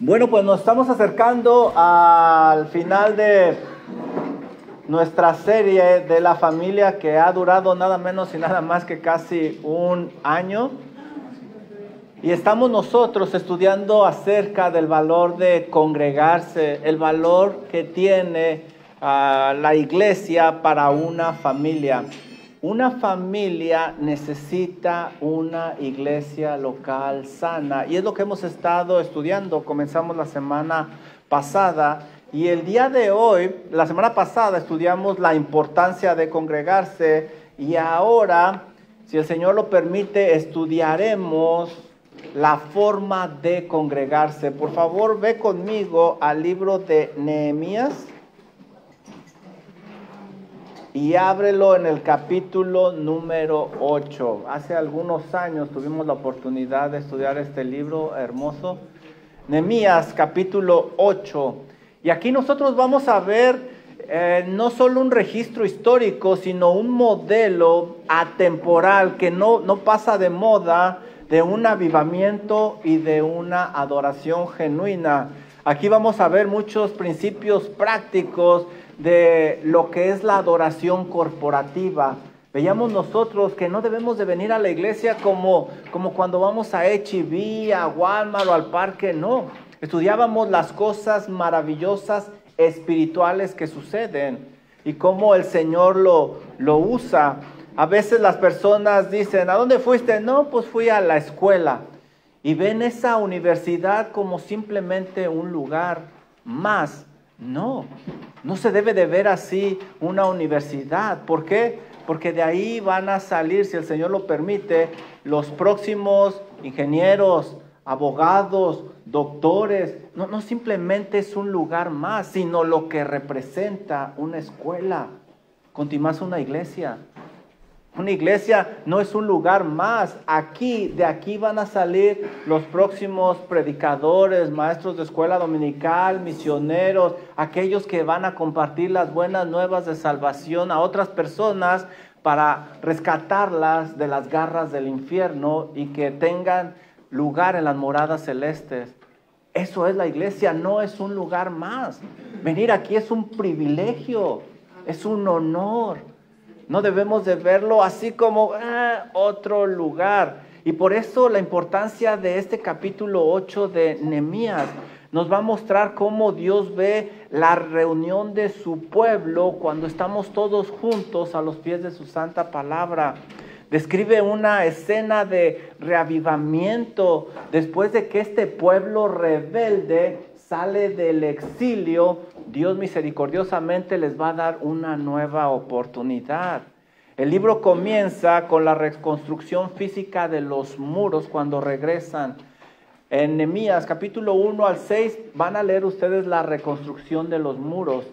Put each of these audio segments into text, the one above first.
Bueno, pues nos estamos acercando al final de nuestra serie de la familia, que ha durado nada menos y nada más que casi un año. Y estamos nosotros estudiando acerca del valor de congregarse, el valor que tiene la iglesia para una familia. Una familia necesita una iglesia local sana, y es lo que hemos estado estudiando. Comenzamos la semana pasada y el día de hoy, la semana pasada estudiamos la importancia de congregarse, y ahora, si el Señor lo permite, estudiaremos la forma de congregarse. Por favor, ve conmigo al libro de Nehemías y ábrelo en el capítulo número 8. Hace algunos años tuvimos la oportunidad de estudiar este libro hermoso, Nehemías capítulo 8. Y aquí nosotros vamos a ver no solo un registro histórico, sino un modelo atemporal que no pasa de moda, de un avivamiento y de una adoración genuina. Aquí vamos a ver muchos principios prácticos de lo que es la adoración corporativa. Veíamos nosotros que no debemos de venir a la iglesia como cuando vamos a H-E-B, a Walmart o al parque, no. Estudiábamos las cosas maravillosas espirituales que suceden y cómo el Señor lo usa. A veces las personas dicen, ¿a dónde fuiste? No, pues fui a la escuela. Y ven esa universidad como simplemente un lugar más. No se debe de ver así una universidad. ¿Por qué? Porque de ahí van a salir, si el Señor lo permite, los próximos ingenieros, abogados, doctores. No simplemente es un lugar más, sino lo que representa una escuela. Continuás una iglesia. Una iglesia no es un lugar más. De aquí van a salir los próximos predicadores, maestros de escuela dominical, misioneros, aquellos que van a compartir las buenas nuevas de salvación a otras personas para rescatarlas de las garras del infierno y que tengan lugar en las moradas celestes. Eso es la iglesia, no es un lugar más. Venir aquí es un privilegio, es un honor. No debemos de verlo así como otro lugar. Y por eso la importancia de este capítulo 8 de Nehemías nos va a mostrar cómo Dios ve la reunión de su pueblo cuando estamos todos juntos a los pies de su santa palabra. Describe una escena de reavivamiento después de que este pueblo rebelde sale del exilio. Dios misericordiosamente les va a dar una nueva oportunidad. El libro comienza con la reconstrucción física de los muros cuando regresan. En Nehemías capítulo 1 al 6 van a leer ustedes la reconstrucción de los muros.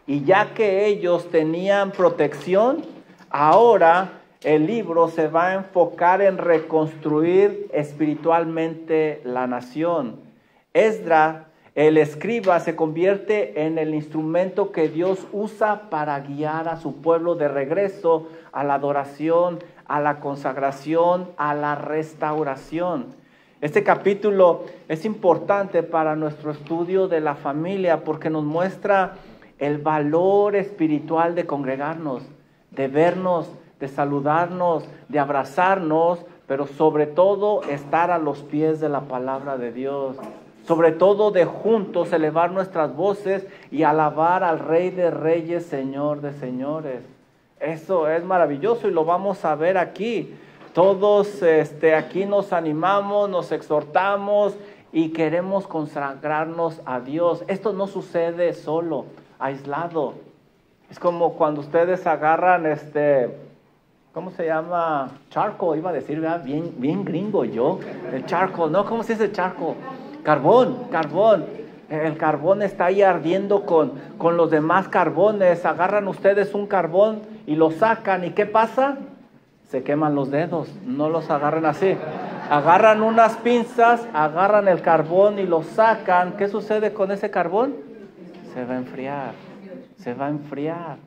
Y ya que ellos tenían protección, ahora el libro se va a enfocar en reconstruir espiritualmente la nación. Esdras, el escriba, se convierte en el instrumento que Dios usa para guiar a su pueblo de regreso a la adoración, a la consagración, a la restauración. Este capítulo es importante para nuestro estudio de la familia porque nos muestra el valor espiritual de congregarnos, de vernos, de saludarnos, de abrazarnos, pero sobre todo estar a los pies de la palabra de Dios. Sobre todo de juntos elevar nuestras voces y alabar al Rey de Reyes, Señor de Señores. Eso es maravilloso y lo vamos a ver aquí. Todos aquí nos animamos, nos exhortamos y queremos consagrarnos a Dios. Esto no sucede solo, aislado. Es como cuando ustedes agarran ¿cómo se llama? Charcoal, iba a decir, ¿verdad? Bien gringo yo. El charcoal, ¿no? ¿Cómo se dice charcoal? Carbón. El carbón está ahí ardiendo con los demás carbones. Agarran ustedes un carbón y lo sacan. ¿Y qué pasa? Se queman los dedos. No los agarren así. Agarran unas pinzas, agarran el carbón y lo sacan. ¿Qué sucede con ese carbón? Se va a enfriar.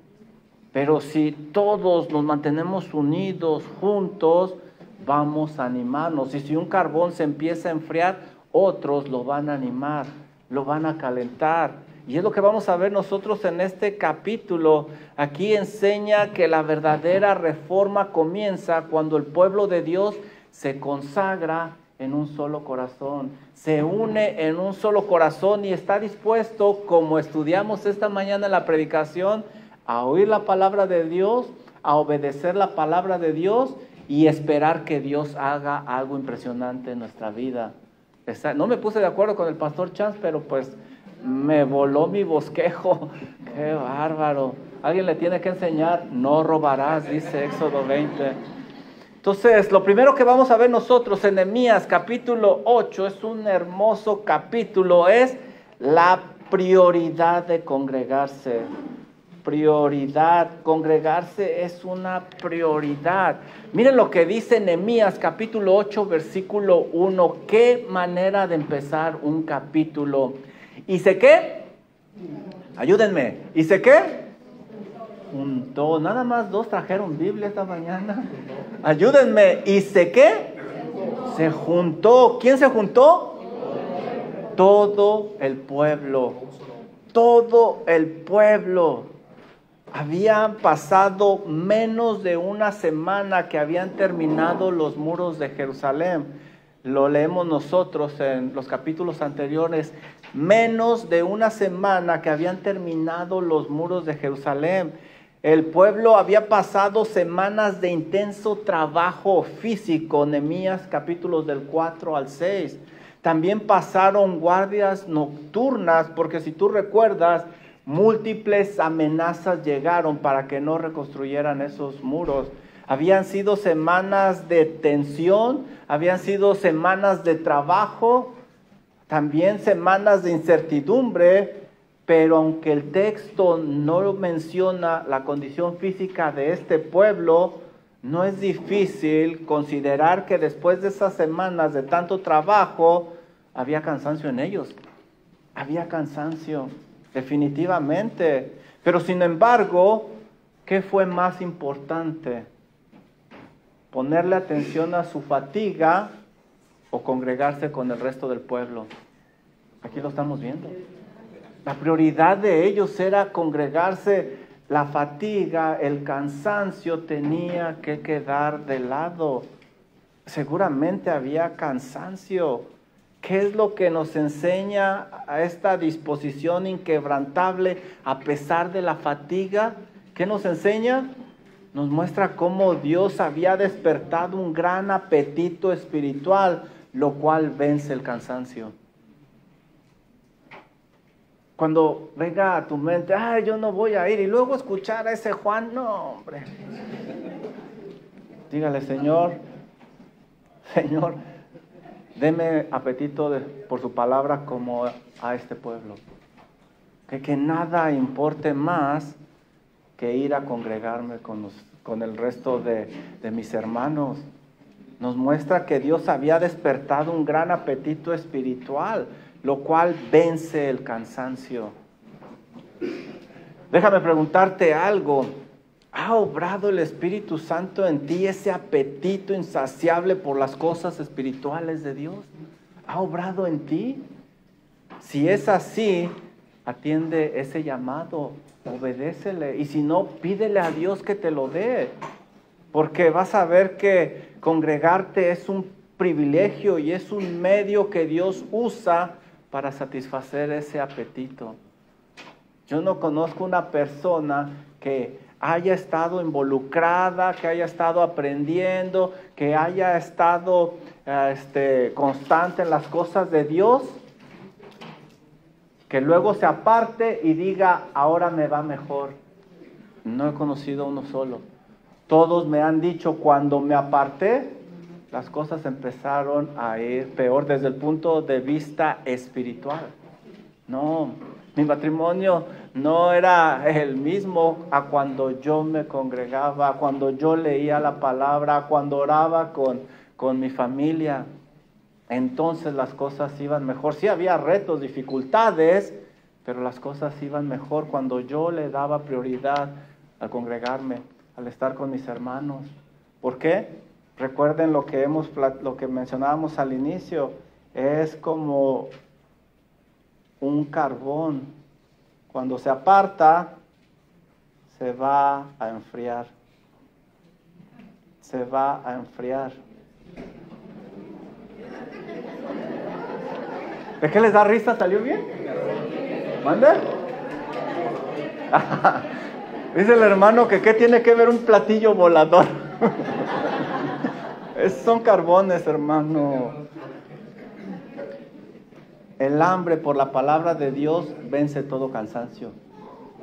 Pero si todos nos mantenemos unidos, juntos, vamos a animarnos. Y si un carbón se empieza a enfriar, otros lo van a animar. lo van a calentar. Y es lo que vamos a ver nosotros en este capítulo. Aquí enseña que la verdadera reforma comienza cuando el pueblo de Dios se consagra en un solo corazón, se une en un solo corazón y está dispuesto, como estudiamos esta mañana en la predicación, a oír la palabra de Dios, a obedecer la palabra de Dios y esperar que Dios haga algo impresionante en nuestra vida. No me puse de acuerdo con el pastor Chance, pero pues me voló mi bosquejo. ¡Qué bárbaro! Alguien le tiene que enseñar, no robarás, dice Éxodo 20. Entonces, lo primero que vamos a ver nosotros en Nehemías capítulo 8, es un hermoso capítulo, es la prioridad de congregarse. Prioridad, congregarse es una prioridad. Miren lo que dice Nehemías capítulo 8, versículo 1. Qué manera de empezar un capítulo. ¿Hice qué? Ayúdenme. ¿Hice qué? Juntó. Nada más 2 trajeron Biblia esta mañana. Ayúdenme. ¿Hice qué? Se juntó. ¿Quién se juntó? Todo el pueblo. Todo el pueblo. Habían pasado menos de una semana que habían terminado los muros de Jerusalén. Lo leemos nosotros en los capítulos anteriores. Menos de una semana que habían terminado los muros de Jerusalén. El pueblo había pasado semanas de intenso trabajo físico. Nehemías capítulos del 4 al 6. También pasaron guardias nocturnas, porque si tú recuerdas, múltiples amenazas llegaron para que no reconstruyeran esos muros. Habían sido semanas de tensión, habían sido semanas de trabajo, también semanas de incertidumbre, pero aunque el texto no menciona la condición física de este pueblo, no es difícil considerar que después de esas semanas de tanto trabajo, había cansancio en ellos. Había cansancio. Definitivamente. Pero sin embargo, ¿qué fue más importante? ¿Ponerle atención a su fatiga o congregarse con el resto del pueblo? Aquí lo estamos viendo. La prioridad de ellos era congregarse. La fatiga, el cansancio tenía que quedar de lado. Seguramente había cansancio. ¿Qué es lo que nos enseña a esta disposición inquebrantable a pesar de la fatiga? ¿Qué nos enseña? Nos muestra cómo Dios había despertado un gran apetito espiritual, lo cual vence el cansancio. Cuando venga a tu mente, yo no voy a ir, y luego escuchar a ese Juan, no, hombre. Dígale, Señor, deme apetito por su palabra como a este pueblo. Que nada importe más que ir a congregarme con el resto de mis hermanos. Nos muestra que Dios había despertado un gran apetito espiritual, lo cual vence el cansancio. Déjame preguntarte algo. ¿Ha obrado el Espíritu Santo en ti ese apetito insaciable por las cosas espirituales de Dios? ¿Ha obrado en ti? Si es así, atiende ese llamado, obedécele. Y si no, pídele a Dios que te lo dé. Porque vas a ver que congregarte es un privilegio y es un medio que Dios usa para satisfacer ese apetito. Yo no conozco una persona que haya estado involucrada, que haya estado aprendiendo, que haya estado constante en las cosas de Dios, que luego se aparte y diga, ahora me va mejor. No he conocido uno solo. Todos me han dicho, cuando me aparté, las cosas empezaron a ir peor desde el punto de vista espiritual. No, mi matrimonio no era el mismo a cuando yo me congregaba, cuando yo leía la palabra, cuando oraba con mi familia. Entonces las cosas iban mejor. Sí había retos, dificultades, pero las cosas iban mejor cuando yo le daba prioridad al congregarme, al estar con mis hermanos. ¿Por qué? Recuerden lo que mencionábamos al inicio. Es como un carbón. Cuando se aparta, se va a enfriar. Se va a enfriar. ¿De qué les da risa? ¿Salió bien? ¿Manda? Dice el hermano que ¿qué tiene que ver un platillo volador? Son carbones, hermano. El hambre por la palabra de Dios vence todo cansancio.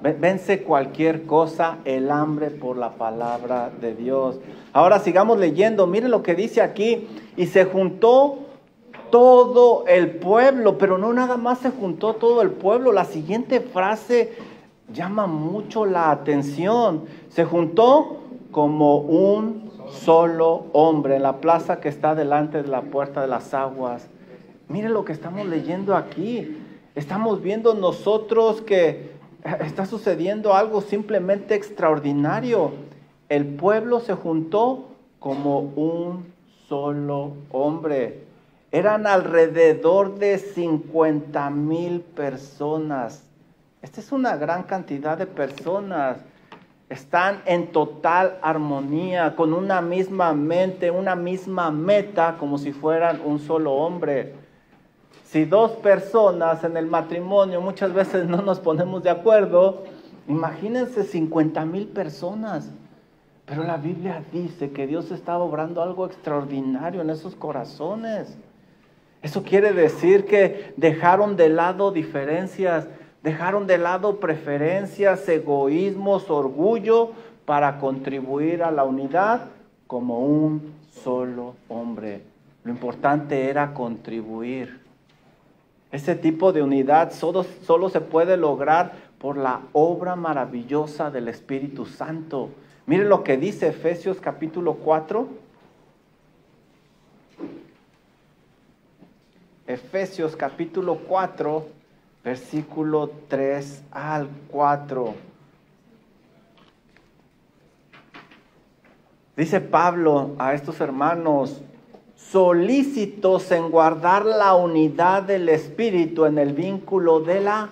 Vence cualquier cosa, el hambre por la palabra de Dios. Ahora sigamos leyendo. Miren lo que dice aquí. Y se juntó todo el pueblo, pero no nada más se juntó todo el pueblo. La siguiente frase llama mucho la atención. Se juntó como un solo hombre en la plaza que está delante de la puerta de las aguas. Miren lo que estamos leyendo aquí. Estamos viendo nosotros que está sucediendo algo simplemente extraordinario. El pueblo se juntó como un solo hombre. Eran alrededor de 50,000 personas. Esta es una gran cantidad de personas. Están en total armonía, con una misma mente, una misma meta, como si fueran un solo hombre. Si dos personas en el matrimonio muchas veces no nos ponemos de acuerdo, imagínense 50,000 personas. Pero la Biblia dice que Dios estaba obrando algo extraordinario en esos corazones. Eso quiere decir que dejaron de lado diferencias, dejaron de lado preferencias, egoísmos, orgullo, para contribuir a la unidad como un solo hombre. Lo importante era contribuir. Ese tipo de unidad solo se puede lograr por la obra maravillosa del Espíritu Santo. Miren lo que dice Efesios capítulo 4. Efesios capítulo 4, versículo 3 al 4. Dice Pablo a estos hermanos: solícitos en guardar la unidad del Espíritu en el vínculo de la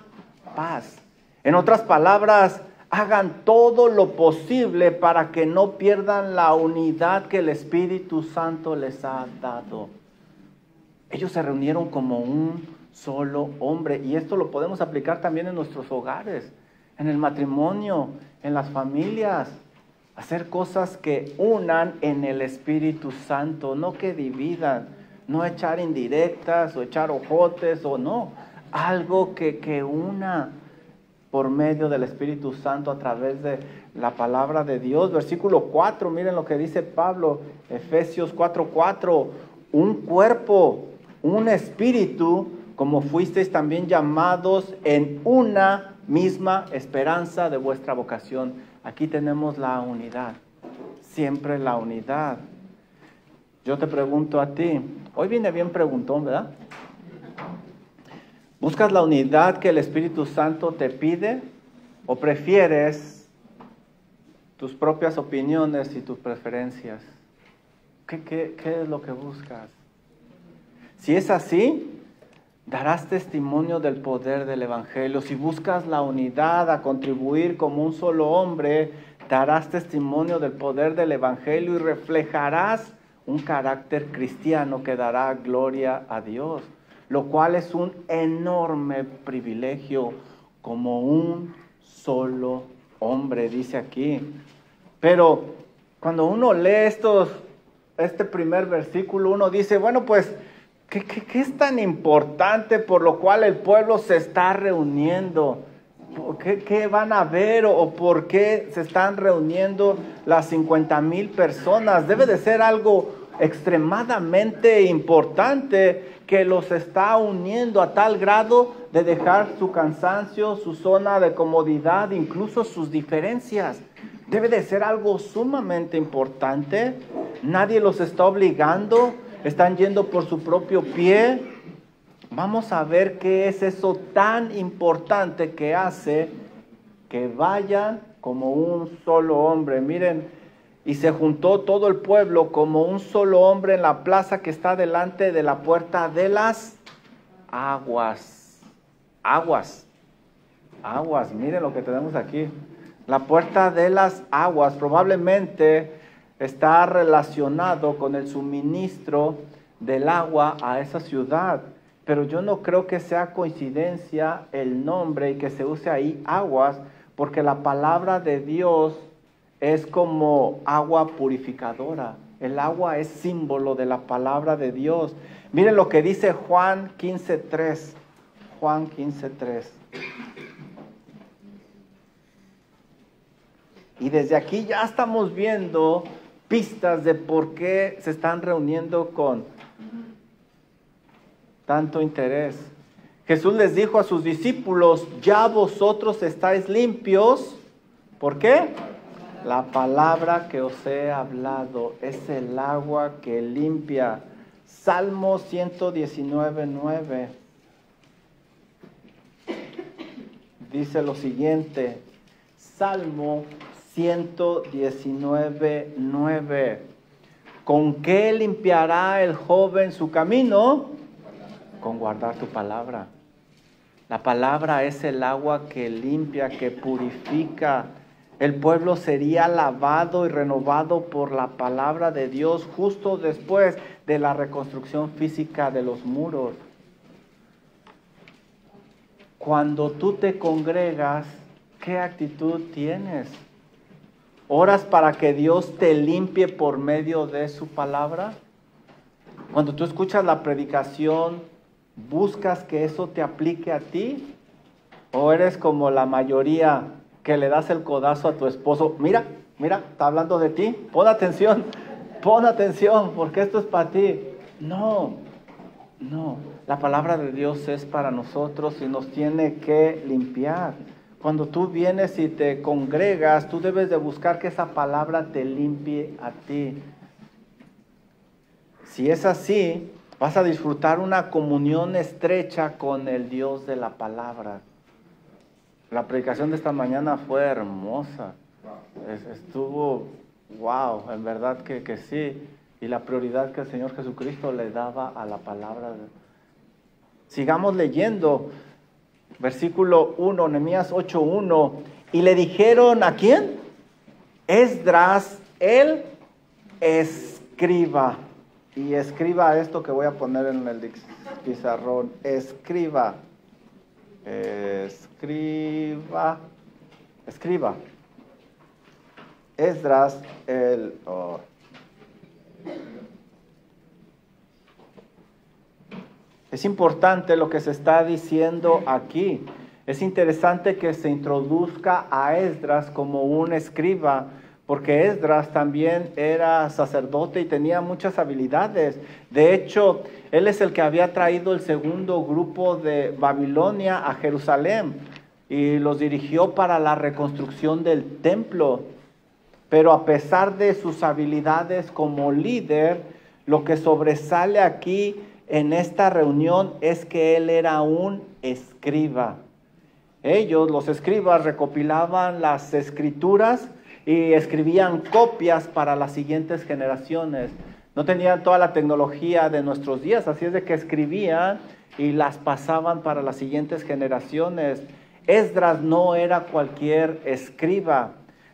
paz. En otras palabras, hagan todo lo posible para que no pierdan la unidad que el Espíritu Santo les ha dado. Ellos se reunieron como un solo hombre, y esto lo podemos aplicar también en nuestros hogares, en el matrimonio, en las familias. Hacer cosas que unan en el Espíritu Santo, no que dividan, no echar indirectas o echar ojotes o no. Algo que una por medio del Espíritu Santo a través de la palabra de Dios. Versículo 4, miren lo que dice Pablo, Efesios 4:4. Un cuerpo, un espíritu, como fuisteis también llamados en una misma esperanza de vuestra vocación. Aquí tenemos la unidad, siempre la unidad. Yo te pregunto a ti, hoy viene bien preguntón, ¿verdad? ¿Buscas la unidad que el Espíritu Santo te pide o prefieres tus propias opiniones y tus preferencias? ¿Qué es lo que buscas? Si es así, darás testimonio del poder del Evangelio. Si buscas la unidad, a contribuir como un solo hombre, darás testimonio del poder del Evangelio y reflejarás un carácter cristiano que dará gloria a Dios, lo cual es un enorme privilegio como un solo hombre, dice aquí. Pero cuando uno lee este primer versículo, uno dice, bueno, pues, ¿qué es tan importante por lo cual el pueblo se está reuniendo? ¿Qué van a ver o por qué se están reuniendo las 50,000 personas? Debe de ser algo extremadamente importante que los está uniendo a tal grado de dejar su cansancio, su zona de comodidad, incluso sus diferencias. Debe de ser algo sumamente importante. Nadie los está obligando. Están yendo por su propio pie. Vamos a ver qué es eso tan importante que hace que vayan como un solo hombre. Miren, y se juntó todo el pueblo como un solo hombre en la plaza que está delante de la puerta de las aguas. aguas. Aguas, miren lo que tenemos aquí. La puerta de las aguas probablemente está relacionado con el suministro del agua a esa ciudad. Pero yo no creo que sea coincidencia el nombre y que se use ahí aguas, porque la palabra de Dios es como agua purificadora. El agua es símbolo de la palabra de Dios. Miren lo que dice Juan 15:3. Juan 15:3. Y desde aquí ya estamos viendo pistas de por qué se están reuniendo con tanto interés. Jesús les dijo a sus discípulos, ya vosotros estáis limpios. ¿Por qué? La palabra que os he hablado es el agua que limpia. Salmo 119:9 dice lo siguiente. Salmo 119:9. ¿Con qué limpiará el joven su camino? Con guardar tu palabra. La palabra es el agua que limpia, que purifica. El pueblo sería lavado y renovado por la palabra de Dios justo después de la reconstrucción física de los muros. Cuando tú te congregas, ¿qué actitud tienes? ¿Oras para que Dios te limpie por medio de su palabra? Cuando tú escuchas la predicación, ¿buscas que eso te aplique a ti? ¿O eres como la mayoría que le das el codazo a tu esposo? Mira, está hablando de ti. Pon atención, porque esto es para ti. No. La palabra de Dios es para nosotros y nos tiene que limpiar. Cuando tú vienes y te congregas, tú debes de buscar que esa palabra te limpie a ti. Si es así, vas a disfrutar una comunión estrecha con el Dios de la palabra. La predicación de esta mañana fue hermosa. Estuvo, wow, en verdad que sí. Y la prioridad que el Señor Jesucristo le daba a la palabra. Sigamos leyendo. Versículo 1, Nehemías 8:1. Y le dijeron, ¿a quién? Esdras, el escriba. Y escriba esto que voy a poner en el pizarrón. Escriba. Esdras, el... Es importante lo que se está diciendo aquí. Es interesante que se introduzca a Esdras como un escriba, porque Esdras también era sacerdote y tenía muchas habilidades. De hecho, él es el que había traído el segundo grupo de Babilonia a Jerusalén y los dirigió para la reconstrucción del templo. Pero a pesar de sus habilidades como líder, lo que sobresale aquí en esta reunión es que él era un escriba. Ellos, los escribas, recopilaban las escrituras y escribían copias para las siguientes generaciones. No tenían toda la tecnología de nuestros días, así es de que escribían y las pasaban para las siguientes generaciones. Esdras no era cualquier escriba.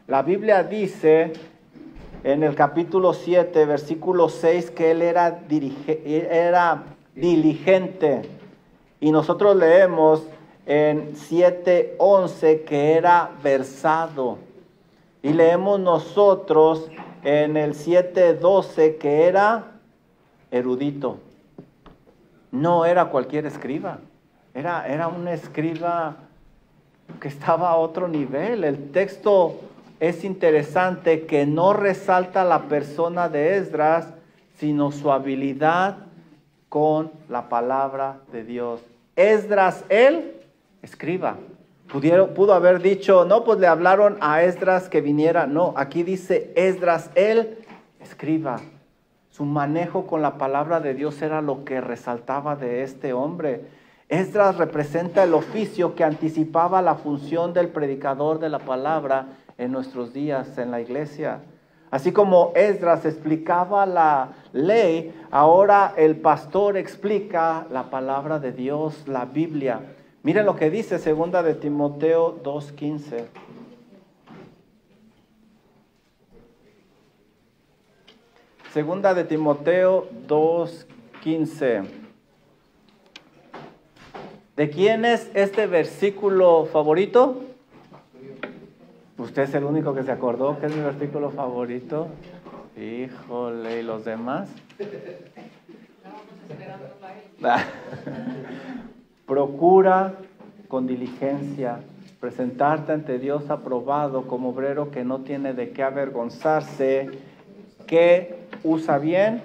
La Biblia dice en el capítulo 7, versículo 6, que él era diligente. Y nosotros leemos en 7:11 que era versado. Y leemos nosotros en el 7:12 que era erudito. No era cualquier escriba. Era un escriba que estaba a otro nivel. El texto es interesante que no resalta la persona de Esdras, sino su habilidad con la palabra de Dios. Esdras, el escriba. Pudo haber dicho, no, pues le hablaron a Esdras que viniera. No, aquí dice Esdras, el escriba. Su manejo con la palabra de Dios era lo que resaltaba de este hombre. Esdras representa el oficio que anticipaba la función del predicador de la palabra en nuestros días en la iglesia. Así como Esdras explicaba la ley, ahora el pastor explica la palabra de Dios, la Biblia. Miren lo que dice 2 de Timoteo 2:15. Segunda de Timoteo 2:15. ¿De quién es este versículo favorito? ¿Usted es el único que se acordó que es mi versículo favorito? Híjole, ¿y los demás? Procura con diligencia presentarte ante Dios aprobado como obrero que no tiene de qué avergonzarse, que usa bien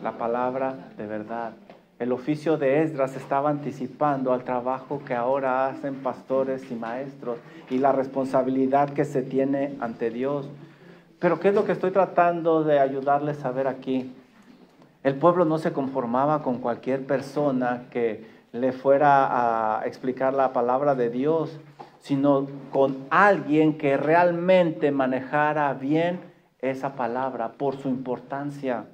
la palabra de verdad. El oficio de Esdras estaba anticipando al trabajo que ahora hacen pastores y maestros y la responsabilidad que se tiene ante Dios. Pero ¿qué es lo que estoy tratando de ayudarles a ver aquí? El pueblo no se conformaba con cualquier persona que le fuera a explicar la palabra de Dios, sino con alguien que realmente manejara bien esa palabra por su importancia.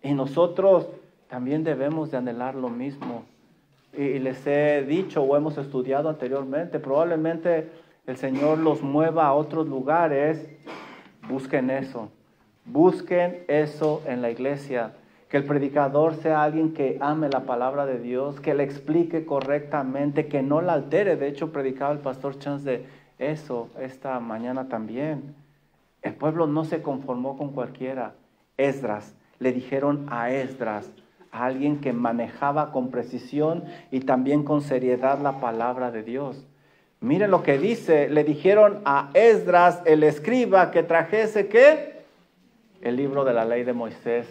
Y nosotros también debemos de anhelar lo mismo. Y les he dicho o hemos estudiado anteriormente, probablemente el Señor los mueva a otros lugares. Busquen eso en la iglesia. Que el predicador sea alguien que ame la palabra de Dios, que le explique correctamente, que no la altere. De hecho, predicaba el pastor Chance de eso esta mañana también. El pueblo no se conformó con cualquiera. Esdras, le dijeron a Esdras, a alguien que manejaba con precisión y también con seriedad la palabra de Dios. Miren lo que dice, le dijeron a Esdras, el escriba, que trajese, ¿qué? El libro de la ley de Moisés.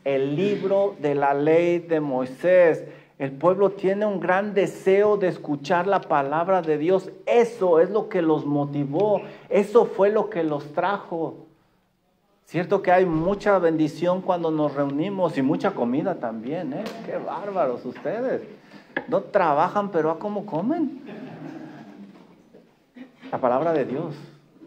El libro de la ley de Moisés. El pueblo tiene un gran deseo de escuchar la palabra de Dios. Eso es lo que los motivó. Eso fue lo que los trajo. Cierto que hay mucha bendición cuando nos reunimos y mucha comida también, ¿eh? Qué bárbaros ustedes. No trabajan, pero ¿a cómo comen? La palabra de Dios.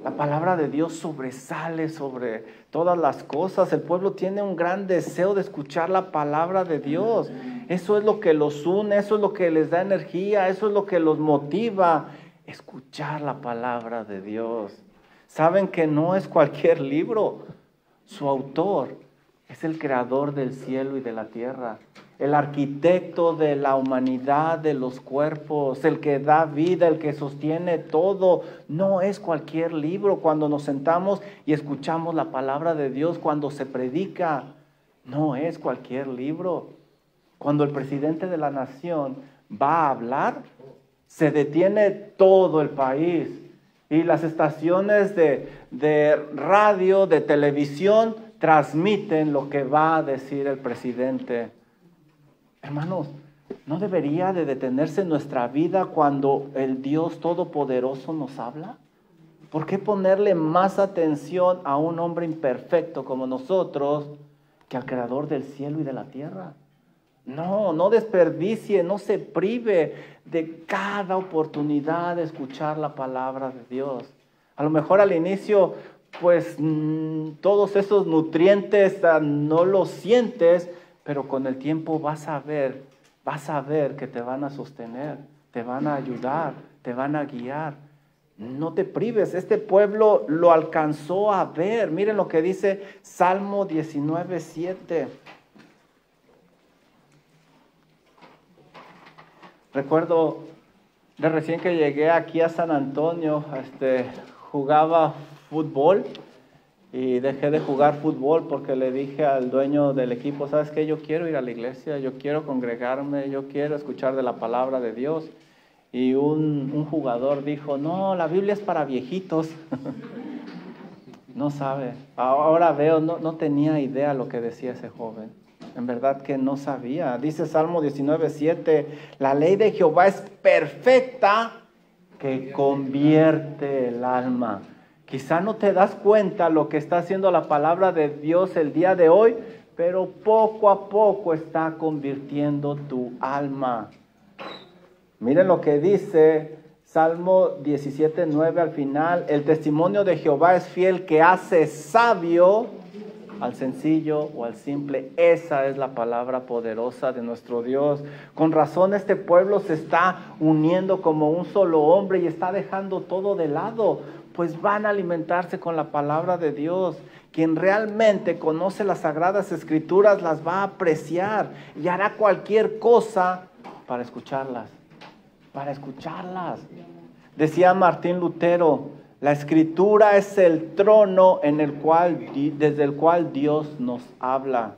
La palabra de Dios sobresale sobre todas las cosas. El pueblo tiene un gran deseo de escuchar la palabra de Dios. Eso es lo que los une, eso es lo que les da energía, eso es lo que los motiva. Escuchar la palabra de Dios. Saben que no es cualquier libro. Su autor es el creador del cielo y de la tierra. El arquitecto de la humanidad, de los cuerpos, el que da vida, el que sostiene todo. No es cualquier libro. Cuando nos sentamos y escuchamos la palabra de Dios, cuando se predica, no es cualquier libro. Cuando el presidente de la nación va a hablar, se detiene todo el país. Y las estaciones de radio, de televisión, transmiten lo que va a decir el presidente. Hermanos, ¿no debería de detenerse nuestra vida cuando el Dios Todopoderoso nos habla? ¿Por qué ponerle más atención a un hombre imperfecto como nosotros que al Creador del cielo y de la tierra? No desperdicie, no se prive de cada oportunidad de escuchar la palabra de Dios. A lo mejor al inicio, pues todos esos nutrientes no los sientes, pero con el tiempo vas a ver que te van a sostener, te van a ayudar, te van a guiar. No te prives, este pueblo lo alcanzó a ver. Miren lo que dice Salmo 19:7. Recuerdo de recién que llegué aquí a San Antonio, jugaba fútbol. Y dejé de jugar fútbol porque le dije al dueño del equipo, ¿sabes qué? Yo quiero ir a la iglesia, yo quiero congregarme, yo quiero escuchar de la palabra de Dios. Y un jugador dijo, no, la Biblia es para viejitos. No sabe. Ahora veo, no tenía idea lo que decía ese joven. En verdad que no sabía. Dice Salmo 19:7, la ley de Jehová es perfecta que convierte el alma. Quizá no te das cuenta lo que está haciendo la palabra de Dios el día de hoy, pero poco a poco está convirtiendo tu alma. Miren lo que dice Salmo 17:9 al final. El testimonio de Jehová es fiel, que hace sabio al sencillo o al simple. Esa es la palabra poderosa de nuestro Dios. Con razón este pueblo se está uniendo como un solo hombre y está dejando todo de lado, pues van a alimentarse con la palabra de Dios. Quien realmente conoce las Sagradas Escrituras las va a apreciar y hará cualquier cosa para escucharlas. Decía Martín Lutero, la Escritura es el trono desde el cual Dios nos habla.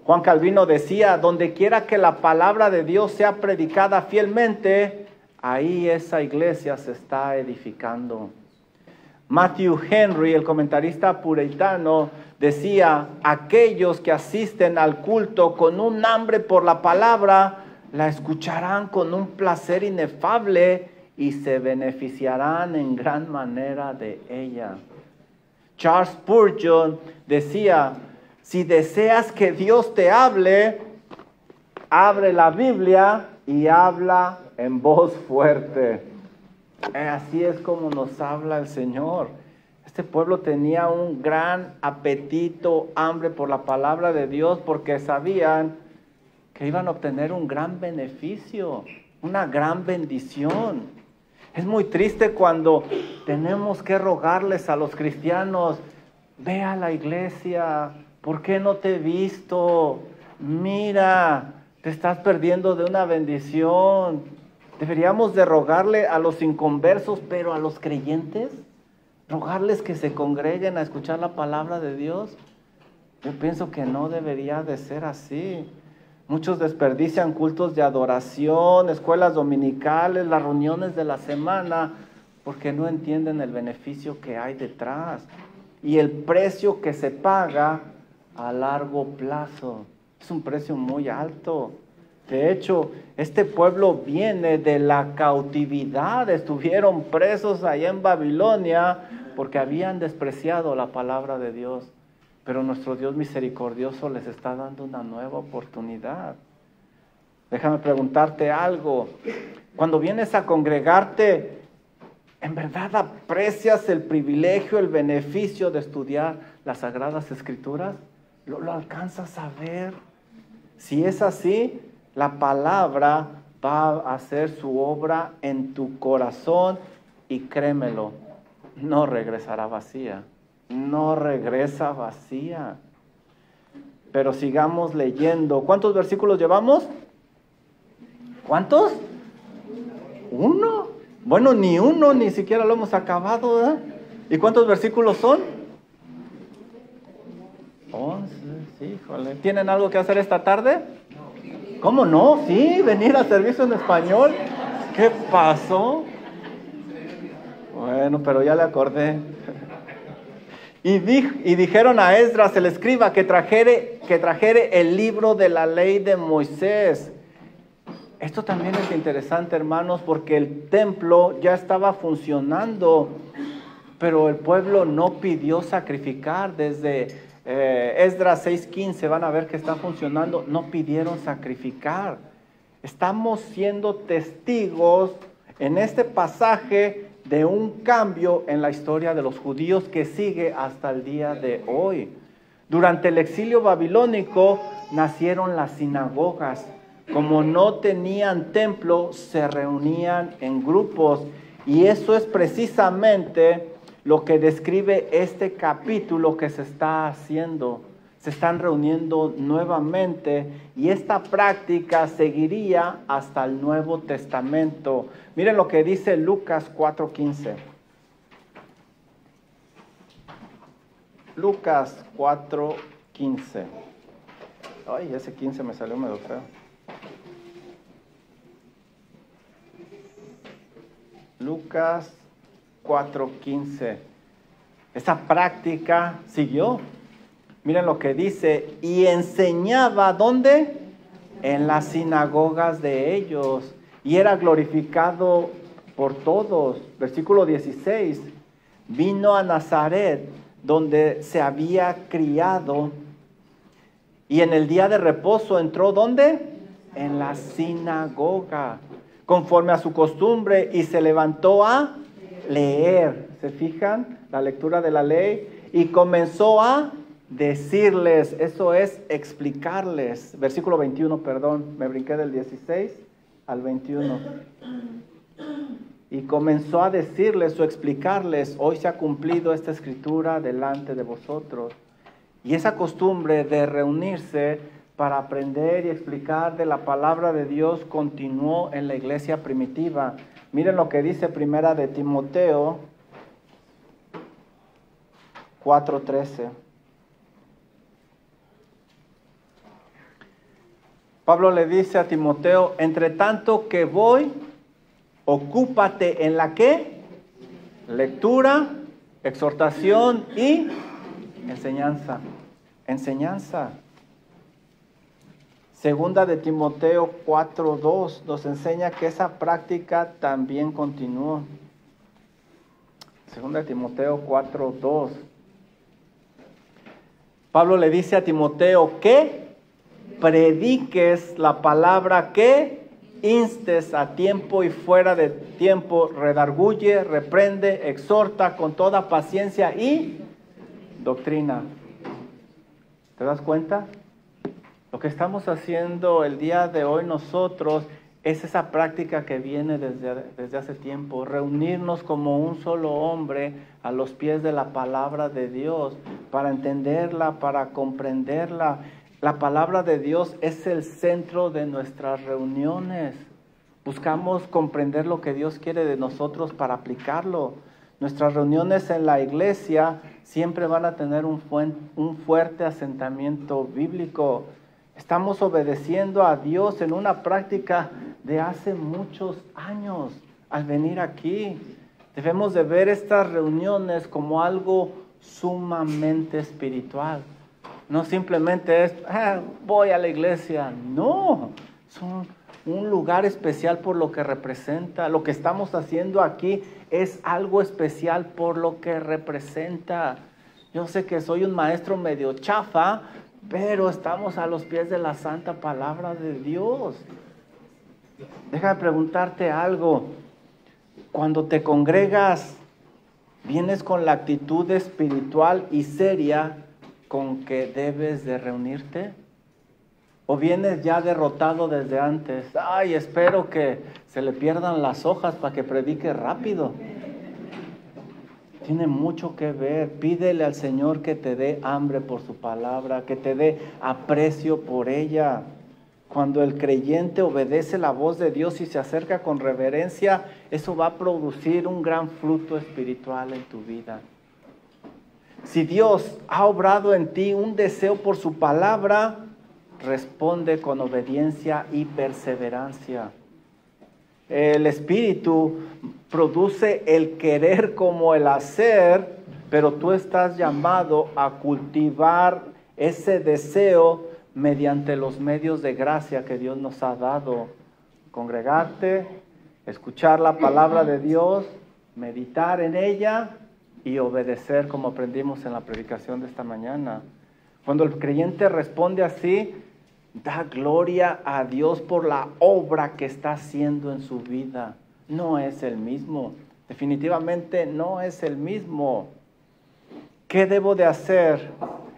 Juan Calvino decía, donde quiera que la palabra de Dios sea predicada fielmente, ahí esa iglesia se está edificando. Matthew Henry, el comentarista puritano, decía, aquellos que asisten al culto con un hambre por la palabra, la escucharán con un placer inefable y se beneficiarán en gran manera de ella. Charles Spurgeon decía, si deseas que Dios te hable, abre la Biblia y habla en voz fuerte. Así es como nos habla el Señor. Este pueblo tenía un gran apetito, hambre por la palabra de Dios, porque sabían que iban a obtener un gran beneficio, una gran bendición. Es muy triste cuando tenemos que rogarles a los cristianos, ve a la iglesia, ¿por qué no te he visto? Mira, te estás perdiendo de una bendición. Deberíamos de rogarle a los inconversos, pero a los creyentes, rogarles que se congreguen a escuchar la palabra de Dios. Yo pienso que no debería de ser así. Muchos desperdician cultos de adoración, escuelas dominicales, las reuniones de la semana, porque no entienden el beneficio que hay detrás y el precio que se paga a largo plazo. Es un precio muy alto. De hecho, este pueblo viene de la cautividad. Estuvieron presos allá en Babilonia porque habían despreciado la palabra de Dios. Pero nuestro Dios misericordioso les está dando una nueva oportunidad. Déjame preguntarte algo. Cuando vienes a congregarte, ¿en verdad aprecias el privilegio, el beneficio de estudiar las Sagradas Escrituras? ¿Lo alcanzas a ver? Si es así, la palabra va a hacer su obra en tu corazón y créemelo, no regresará vacía. No regresa vacía. Pero sigamos leyendo. ¿Cuántos versículos llevamos? ¿Cuántos? ¿Uno? Bueno, ni siquiera lo hemos acabado, ¿verdad? ¿Y cuántos versículos son? 11, sí, híjole. ¿Tienen algo que hacer esta tarde? ¿Cómo no? Sí, venir a servicio en español. ¿Qué pasó? Bueno, pero ya le acordé. Y dijeron a Esdras el escriba que trajere el libro de la ley de Moisés. Esto también es interesante, hermanos, porque el templo ya estaba funcionando, pero el pueblo no pidió sacrificar. Desde Esdras 6:15 van a ver que está funcionando. No pidieron sacrificar. Estamos siendo testigos en este pasaje de un cambio en la historia de los judíos que sigue hasta el día de hoy. Durante el exilio babilónico nacieron las sinagogas. Como no tenían templo, se reunían en grupos, y eso es precisamente lo que describe este capítulo que se está haciendo. Se están reuniendo nuevamente y esta práctica seguiría hasta el Nuevo Testamento. Miren lo que dice Lucas 4:15. Lucas 4:15. Ay, ese 15 me salió medio feo. Lucas 4:15. Esa práctica siguió. Miren lo que dice, y enseñaba, ¿dónde? En las sinagogas de ellos, y era glorificado por todos. Versículo 16, vino a Nazaret, donde se había criado, y en el día de reposo entró, ¿dónde? En la sinagoga, conforme a su costumbre, y se levantó a leer. ¿Se fijan? La lectura de la ley, y comenzó a decirles, eso es explicarles. Versículo 21, perdón, me brinqué del 16 al 21. Y comenzó a decirles o explicarles, hoy se ha cumplido esta escritura delante de vosotros. Y esa costumbre de reunirse para aprender y explicar de la palabra de Dios continuó en la iglesia primitiva. Miren lo que dice Primera de Timoteo 4:13. Pablo le dice a Timoteo, entre tanto que voy, ocúpate en la ¿qué? Lectura, exhortación y enseñanza. Enseñanza. Segunda de Timoteo 4:2 nos enseña que esa práctica también continuó. Segunda de Timoteo 4:2. Pablo le dice a Timoteo que prediques la palabra, que instes a tiempo y fuera de tiempo, redarguye, reprende, exhorta con toda paciencia y doctrina. ¿Te das cuenta? Lo que estamos haciendo el día de hoy nosotros es esa práctica que viene desde hace tiempo, reunirnos como un solo hombre a los pies de la palabra de Dios, para entenderla, para comprenderla. La palabra de Dios es el centro de nuestras reuniones. Buscamos comprender lo que Dios quiere de nosotros para aplicarlo. Nuestras reuniones en la iglesia siempre van a tener un fuerte asentamiento bíblico. Estamos obedeciendo a Dios en una práctica de hace muchos años al venir aquí. Debemos de ver estas reuniones como algo sumamente espiritual. No simplemente es, voy a la iglesia. No, son un lugar especial por lo que representa. Lo que estamos haciendo aquí es algo especial por lo que representa. Yo sé que soy un maestro medio chafa, pero estamos a los pies de la santa palabra de Dios. Déjame preguntarte algo. Cuando te congregas, ¿vienes con la actitud espiritual y seria con que debes de reunirte? ¿O vienes ya derrotado desde antes? Ay, espero que se le pierdan las hojas para que predique rápido. Tiene mucho que ver. Pídele al Señor que te dé hambre por su palabra, que te dé aprecio por ella. Cuando el creyente obedece la voz de Dios y se acerca con reverencia, eso va a producir un gran fruto espiritual en tu vida. Si Dios ha obrado en ti un deseo por su palabra, responde con obediencia y perseverancia. El Espíritu produce el querer como el hacer, pero tú estás llamado a cultivar ese deseo mediante los medios de gracia que Dios nos ha dado. Congregarte, escuchar la palabra de Dios, meditar en ella y obedecer, como aprendimos en la predicación de esta mañana. Cuando el creyente responde así, da gloria a Dios por la obra que está haciendo en su vida. No es el mismo, definitivamente no es el mismo. ¿Qué debo de hacer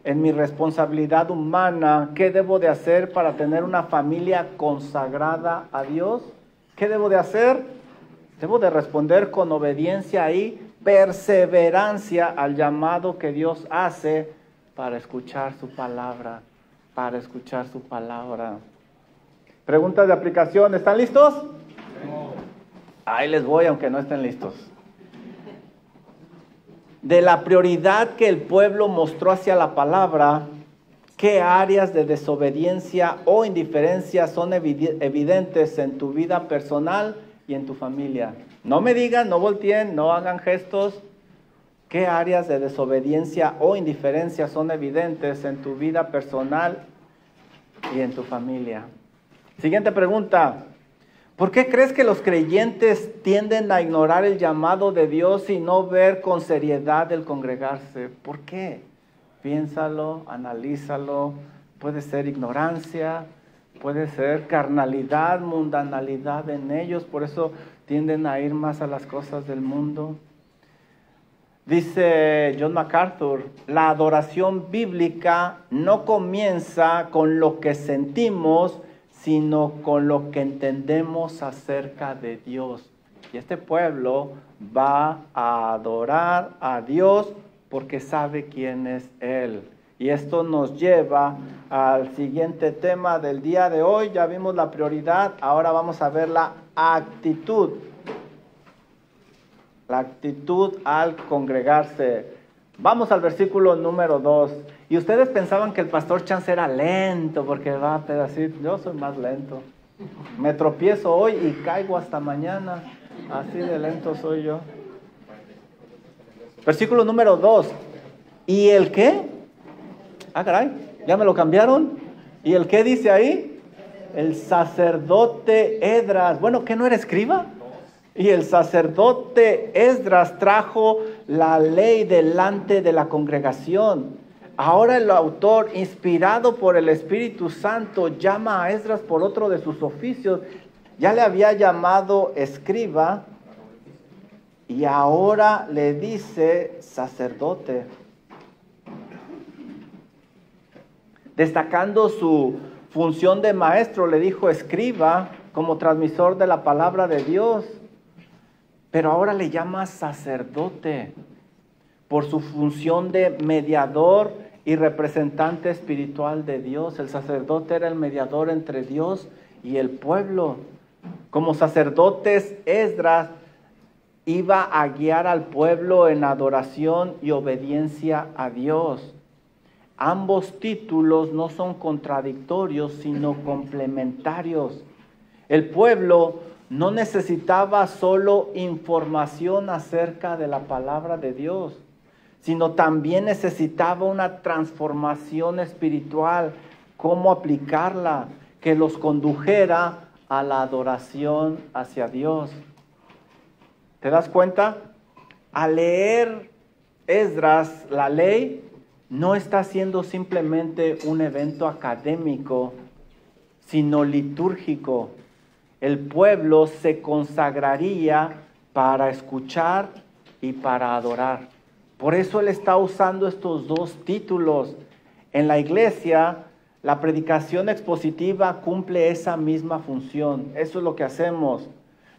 en mi responsabilidad humana? ¿Qué debo de hacer para tener una familia consagrada a Dios? ¿Qué debo de hacer? Debo de responder con obediencia y perseverancia al llamado que Dios hace para escuchar su palabra. Para escuchar su palabra. Preguntas de aplicación, ¿están listos? No. Ahí les voy, aunque no estén listos. De la prioridad que el pueblo mostró hacia la palabra, ¿qué áreas de desobediencia o indiferencia son evidentes en tu vida personal y en tu familia? No me digan, no volteen, no hagan gestos. ¿Qué áreas de desobediencia o indiferencia son evidentes en tu vida personal y en tu familia? Siguiente pregunta. ¿Por qué crees que los creyentes tienden a ignorar el llamado de Dios y no ver con seriedad el congregarse? ¿Por qué? Piénsalo, analízalo. Puede ser ignorancia, puede ser carnalidad, mundanalidad en ellos. Por eso tienden a ir más a las cosas del mundo. Dice John MacArthur, la adoración bíblica no comienza con lo que sentimos, sino con lo que entendemos acerca de Dios. Y este pueblo va a adorar a Dios porque sabe quién es Él. Y esto nos lleva al siguiente tema del día de hoy. Ya vimos la prioridad, ahora vamos a ver la actitud. La actitud al congregarse. Vamos al versículo número 2. Y ustedes pensaban que el pastor Chance era lento, porque va a pedacito. Yo soy más lento. Me tropiezo hoy y caigo hasta mañana. Así de lento soy yo. Versículo número 2. ¿Y el qué? Ah, caray, ¿ya me lo cambiaron? ¿Y el qué dice ahí? El sacerdote Esdras. Bueno, ¿qué no era escriba? Y el sacerdote Esdras trajo la ley delante de la congregación. Ahora el autor, inspirado por el Espíritu Santo, llama a Esdras por otro de sus oficios. Ya le había llamado escriba y ahora le dice sacerdote. Destacando su función de maestro, le dijo escriba como transmisor de la palabra de Dios. Pero ahora le llama sacerdote por su función de mediador y representante espiritual de Dios. El sacerdote era el mediador entre Dios y el pueblo. Como sacerdotes, Esdras iba a guiar al pueblo en adoración y obediencia a Dios. Ambos títulos no son contradictorios, sino complementarios. El pueblo no necesitaba solo información acerca de la palabra de Dios, sino también necesitaba una transformación espiritual, cómo aplicarla, que los condujera a la adoración hacia Dios. ¿Te das cuenta? Al leer Esdras la ley, no está siendo simplemente un evento académico, sino litúrgico. El pueblo se consagraría para escuchar y para adorar. Por eso él está usando estos dos títulos. En la iglesia, la predicación expositiva cumple esa misma función. Eso es lo que hacemos.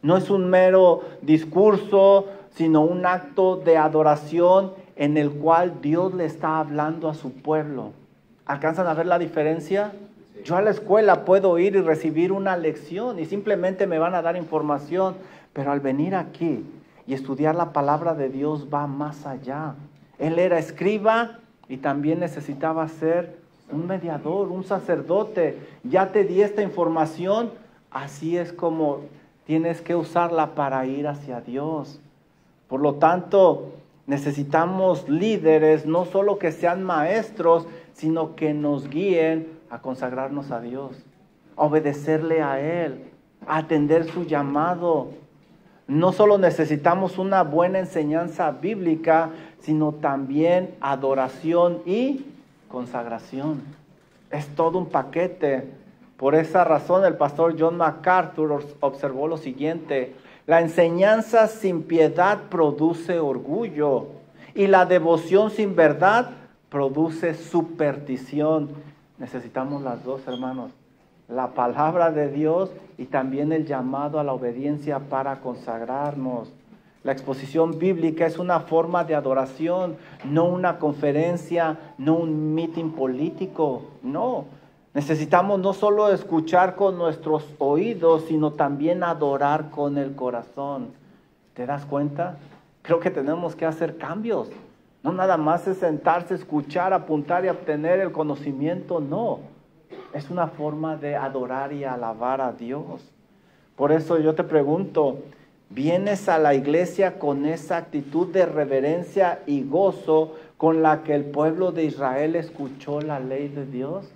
No es un mero discurso, sino un acto de adoración en el cual Dios le está hablando a su pueblo. ¿Alcanzan a ver la diferencia? Yo a la escuela puedo ir y recibir una lección y simplemente me van a dar información, pero al venir aquí y estudiar la palabra de Dios va más allá. Él era escriba y también necesitaba ser un mediador, un sacerdote. Ya te di esta información, así es como tienes que usarla para ir hacia Dios. Por lo tanto, necesitamos líderes, no solo que sean maestros, sino que nos guíen a consagrarnos a Dios, a obedecerle a Él, a atender su llamado. No solo necesitamos una buena enseñanza bíblica, sino también adoración y consagración. Es todo un paquete. Por esa razón el pastor John MacArthur observó lo siguiente: la enseñanza sin piedad produce orgullo y la devoción sin verdad produce superstición. Necesitamos las dos, hermanos. La palabra de Dios y también el llamado a la obediencia para consagrarnos. La exposición bíblica es una forma de adoración, no una conferencia, no un meeting político, no. Necesitamos no solo escuchar con nuestros oídos, sino también adorar con el corazón. ¿Te das cuenta? Creo que tenemos que hacer cambios. No nada más es sentarse, escuchar, apuntar y obtener el conocimiento, no. Es una forma de adorar y alabar a Dios. Por eso yo te pregunto, ¿vienes a la iglesia con esa actitud de reverencia y gozo con la que el pueblo de Israel escuchó la ley de Dios?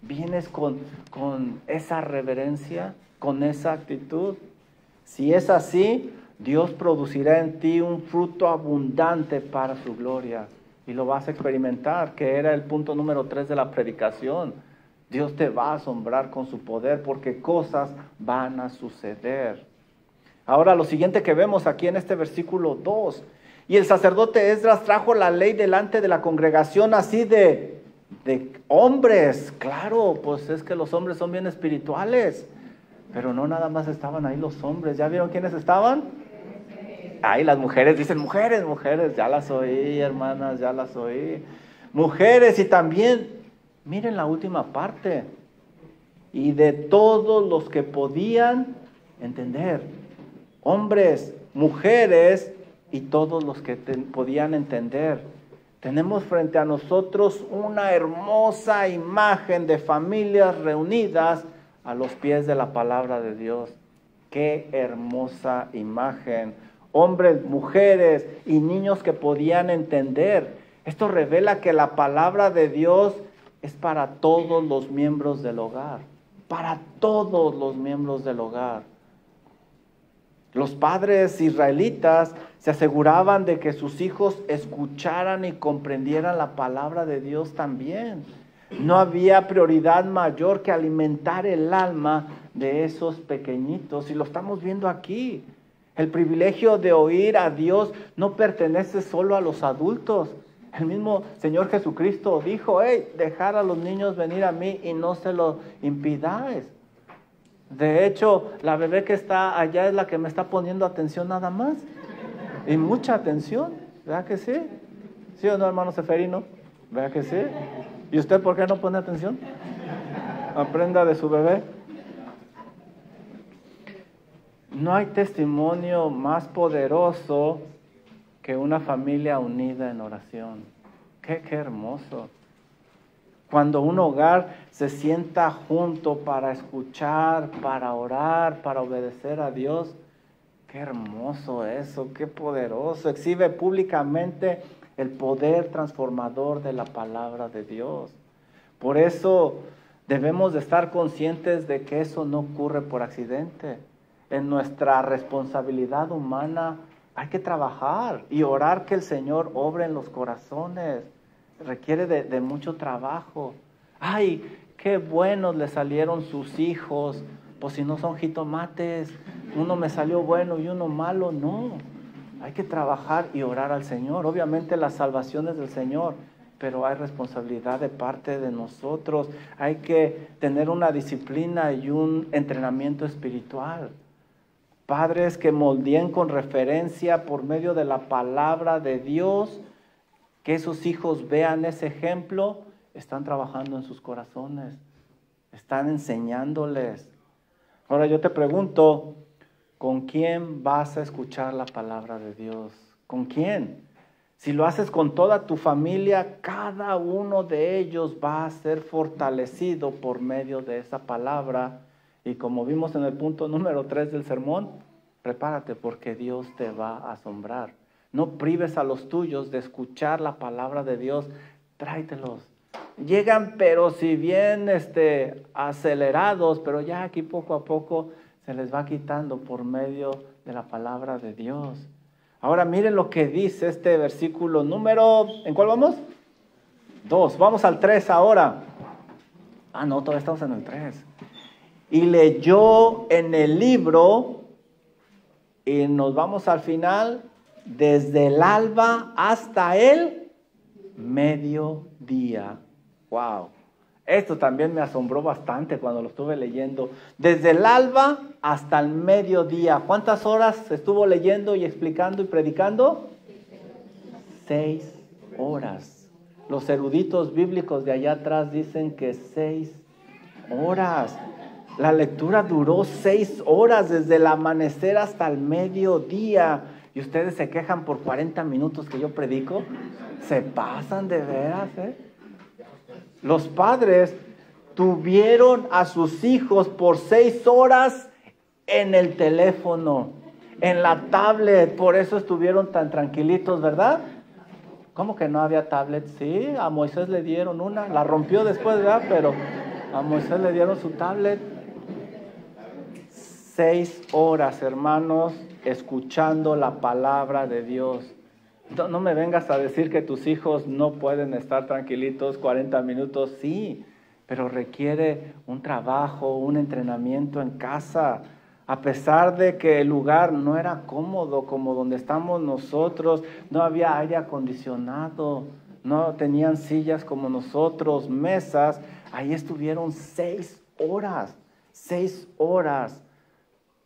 ¿Vienes con esa reverencia, con esa actitud? Si es así, Dios producirá en ti un fruto abundante para su gloria. Y lo vas a experimentar, que era el punto número 3 de la predicación. Dios te va a asombrar con su poder porque cosas van a suceder. Ahora lo siguiente que vemos aquí en este versículo 2, Y el sacerdote Esdras trajo la ley delante de la congregación así de hombres. Claro, pues es que los hombres son bien espirituales. Pero no nada más estaban ahí los hombres. ¿Ya vieron quiénes estaban? Ahí las mujeres, dicen mujeres, ya las oí, hermanas, ya las oí. Mujeres, y también, miren la última parte. Y de todos los que podían entender. Hombres, mujeres y todos los que podían entender. Tenemos frente a nosotros una hermosa imagen de familias reunidas a los pies de la palabra de Dios. ¡Qué hermosa imagen! Hombres, mujeres y niños que podían entender. Esto revela que la palabra de Dios es para todos los miembros del hogar. Para todos los miembros del hogar. Los padres israelitas se aseguraban de que sus hijos escucharan y comprendieran la palabra de Dios también. No había prioridad mayor que alimentar el alma de esos pequeñitos, y lo estamos viendo aquí. El privilegio de oír a Dios no pertenece solo a los adultos. El mismo Señor Jesucristo dijo, dejar a los niños venir a mí y no se lo impidáis. De hecho, la bebé que está allá es la que me está poniendo atención nada más. Y mucha atención, ¿verdad que sí? ¿Sí o no, hermano Seferino? ¿Verdad que sí? ¿Y usted por qué no pone atención? Aprenda de su bebé. No hay testimonio más poderoso que una familia unida en oración. ¡Qué hermoso! Cuando un hogar se sienta junto para escuchar, para orar, para obedecer a Dios, qué hermoso eso, qué poderoso. Exhibe públicamente el poder transformador de la palabra de Dios. Por eso debemos de estar conscientes de que eso no ocurre por accidente. En nuestra responsabilidad humana hay que trabajar y orar que el Señor obre en los corazones. Requiere de mucho trabajo. ¡Ay, qué buenos le salieron sus hijos! Pues si no son jitomates, uno me salió bueno y uno malo, no. Hay que trabajar y orar al Señor. Obviamente la salvación es del Señor, pero hay responsabilidad de parte de nosotros. Hay que tener una disciplina y un entrenamiento espiritual. Padres que moldeen con referencia por medio de la palabra de Dios, que esos hijos vean ese ejemplo, están trabajando en sus corazones, están enseñándoles. Ahora yo te pregunto, ¿con quién vas a escuchar la palabra de Dios? ¿Con quién? Si lo haces con toda tu familia, cada uno de ellos va a ser fortalecido por medio de esa palabra. Y como vimos en el punto número 3 del sermón, prepárate porque Dios te va a asombrar. No prives a los tuyos de escuchar la palabra de Dios, tráetelos. Llegan, pero si bien acelerados, pero ya aquí poco a poco se les va quitando por medio de la palabra de Dios. Ahora miren lo que dice este versículo número, ¿en cuál vamos? 2, vamos al 3 ahora. No, todavía estamos en el 3. Y leyó en el libro, y nos vamos al final, desde el alba hasta el mediodía. ¡Wow! Esto también me asombró bastante cuando lo estuve leyendo. Desde el alba hasta el mediodía. ¿Cuántas horas estuvo leyendo y explicando y predicando? 6 horas. Los eruditos bíblicos de allá atrás dicen que 6 horas. La lectura duró 6 horas, desde el amanecer hasta el mediodía. Y ustedes se quejan por 40 minutos que yo predico. Se pasan de veras, Los padres tuvieron a sus hijos por 6 horas en el teléfono, en la tablet. Por eso estuvieron tan tranquilitos, ¿verdad? ¿Cómo que no había tablet? Sí, a Moisés le dieron una. La rompió después, ¿verdad? Pero a Moisés le dieron su tablet. 6 horas, hermanos, escuchando la palabra de Dios. No me vengas a decir que tus hijos no pueden estar tranquilitos 40 minutos. Sí, pero requiere un trabajo, un entrenamiento en casa. A pesar de que el lugar no era cómodo como donde estamos nosotros, no había aire acondicionado, no tenían sillas como nosotros, mesas, ahí estuvieron 6 horas, 6 horas.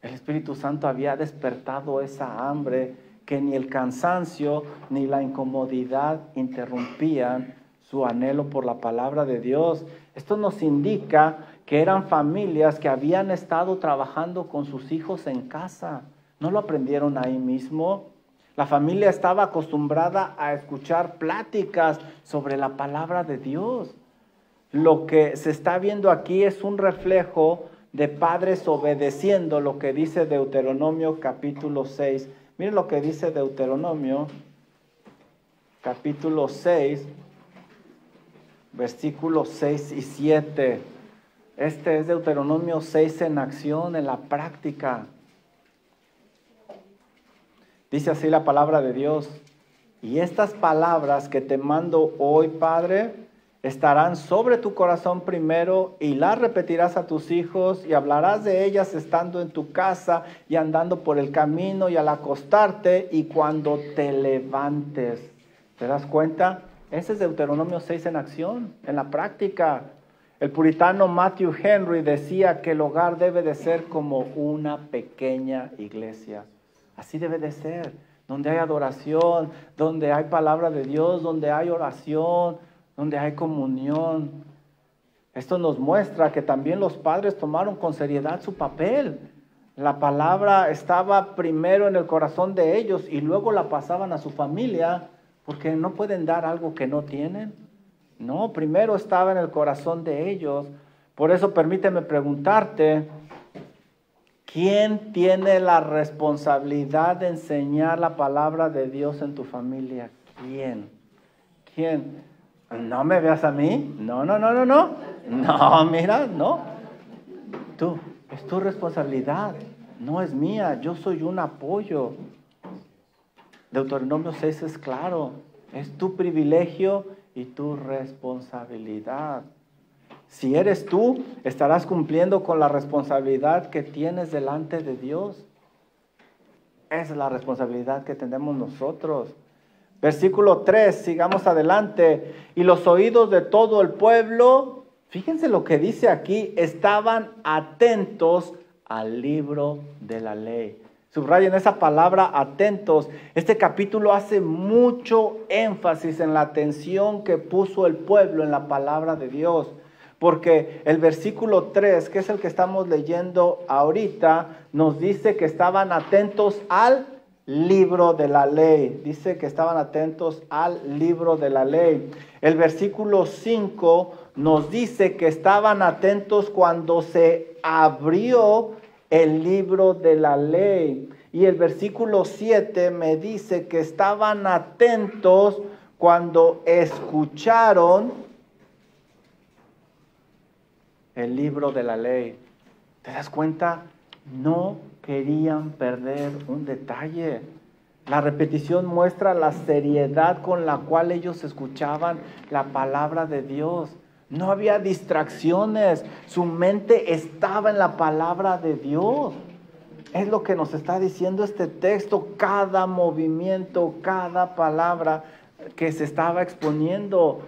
El Espíritu Santo había despertado esa hambre que ni el cansancio ni la incomodidad interrumpían su anhelo por la palabra de Dios. Esto nos indica que eran familias que habían estado trabajando con sus hijos en casa. ¿No lo aprendieron ahí mismo? La familia estaba acostumbrada a escuchar pláticas sobre la palabra de Dios. Lo que se está viendo aquí es un reflejo de padres obedeciendo lo que dice Deuteronomio capítulo 6. Miren lo que dice Deuteronomio capítulo 6, versículos 6 y 7. Este es Deuteronomio 6 en acción, en la práctica. Dice así la palabra de Dios: y estas palabras que te mando hoy, Padre, estarán sobre tu corazón primero, y las repetirás a tus hijos, y hablarás de ellas estando en tu casa y andando por el camino y al acostarte y cuando te levantes. ¿Te das cuenta? Ese es Deuteronomio 6 en acción, en la práctica. El puritano Matthew Henry decía que el hogar debe de ser como una pequeña iglesia. Así debe de ser, donde hay adoración, donde hay palabra de Dios, donde hay oración, donde hay comunión. Esto nos muestra que también los padres tomaron con seriedad su papel. La palabra estaba primero en el corazón de ellos y luego la pasaban a su familia, porque no pueden dar algo que no tienen. No, primero estaba en el corazón de ellos. Por eso permíteme preguntarte, ¿quién tiene la responsabilidad de enseñar la palabra de Dios en tu familia? ¿Quién? ¿Quién? No me veas a mí. No. No, mira, no. Tú, es tu responsabilidad. No es mía. Yo soy un apoyo. Deuteronomio 6 es claro. Es tu privilegio y tu responsabilidad. Si eres tú, estarás cumpliendo con la responsabilidad que tienes delante de Dios. Esa es la responsabilidad que tenemos nosotros. Versículo 3, sigamos adelante. Y los oídos de todo el pueblo, fíjense lo que dice aquí, estaban atentos al libro de la ley. Subrayen esa palabra, atentos. Este capítulo hace mucho énfasis en la atención que puso el pueblo en la palabra de Dios. Porque el versículo 3, que es el que estamos leyendo ahorita, nos dice que estaban atentos al libro de la ley. Dice que estaban atentos al libro de la ley. El versículo 5 nos dice que estaban atentos cuando se abrió el libro de la ley. Y el versículo 7 me dice que estaban atentos cuando escucharon el libro de la ley. ¿Te das cuenta? No querían perder un detalle. La repetición muestra la seriedad con la cual ellos escuchaban la palabra de Dios. No había distracciones. Su mente estaba en la palabra de Dios. Es lo que nos está diciendo este texto. Cada movimiento, cada palabra que se estaba exponiendo.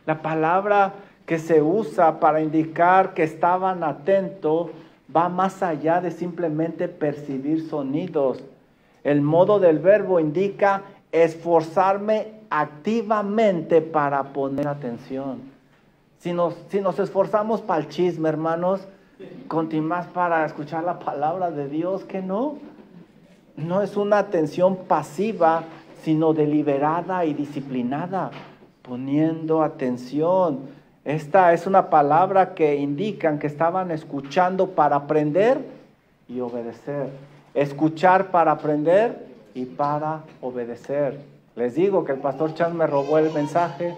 La palabra que se usa para indicar que estaban atentos va más allá de simplemente percibir sonidos. El modo del verbo indica esforzarme activamente para poner atención. Si nos esforzamos para el chisme, hermanos, continuamos para escuchar la palabra de Dios, que no. No es una atención pasiva, sino deliberada y disciplinada, poniendo atención. Esta es una palabra que indican que estaban escuchando para aprender y obedecer. Escuchar para aprender y para obedecer. Les digo que el pastor Chan me robó el mensaje.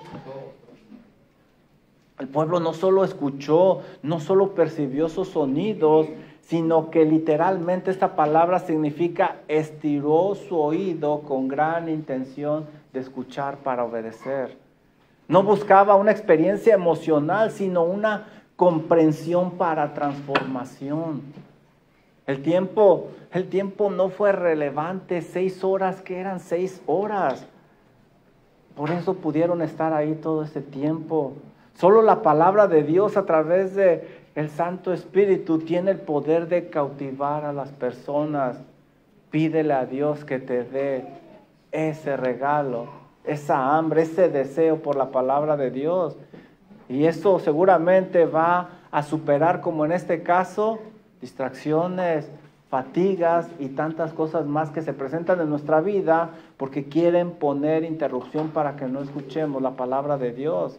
El pueblo no solo escuchó, no solo percibió sus sonidos, sino que literalmente esta palabra significa estiró su oído con gran intención de escuchar para obedecer. No buscaba una experiencia emocional, sino una comprensión para transformación. El tiempo no fue relevante. 6 horas, ¿qué eran 6 horas? Por eso pudieron estar ahí todo ese tiempo. Solo la palabra de Dios a través de el Santo Espíritu tiene el poder de cautivar a las personas. Pídele a Dios que te dé ese regalo, esa hambre, ese deseo por la palabra de Dios. Y eso seguramente va a superar, como en este caso, distracciones, fatigas y tantas cosas más que se presentan en nuestra vida porque quieren poner interrupción para que no escuchemos la palabra de Dios.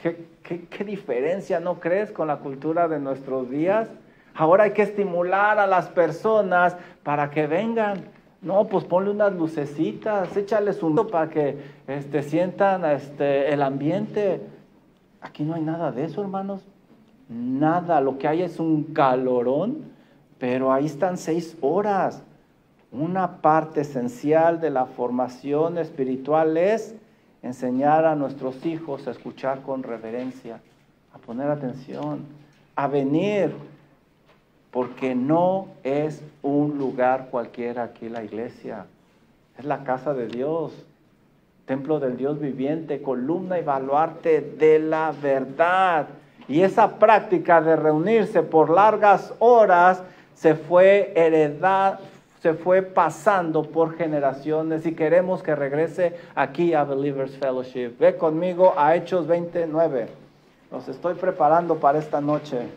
¿Qué diferencia no crees con la cultura de nuestros días? Ahora hay que estimular a las personas para que vengan. No, pues ponle unas lucecitas, échales un para que sientan el ambiente. Aquí no hay nada de eso, hermanos. Nada, lo que hay es un calorón, pero ahí están 6 horas. Una parte esencial de la formación espiritual es enseñar a nuestros hijos a escuchar con reverencia, a poner atención, a venir, porque no es un lugar cualquiera aquí la iglesia. Es la casa de Dios, templo del Dios viviente, columna y baluarte de la verdad. Y esa práctica de reunirse por largas horas se fue pasando por generaciones y queremos que regrese aquí a Believers Fellowship. Ve conmigo a Hechos 29. Los estoy preparando para esta noche.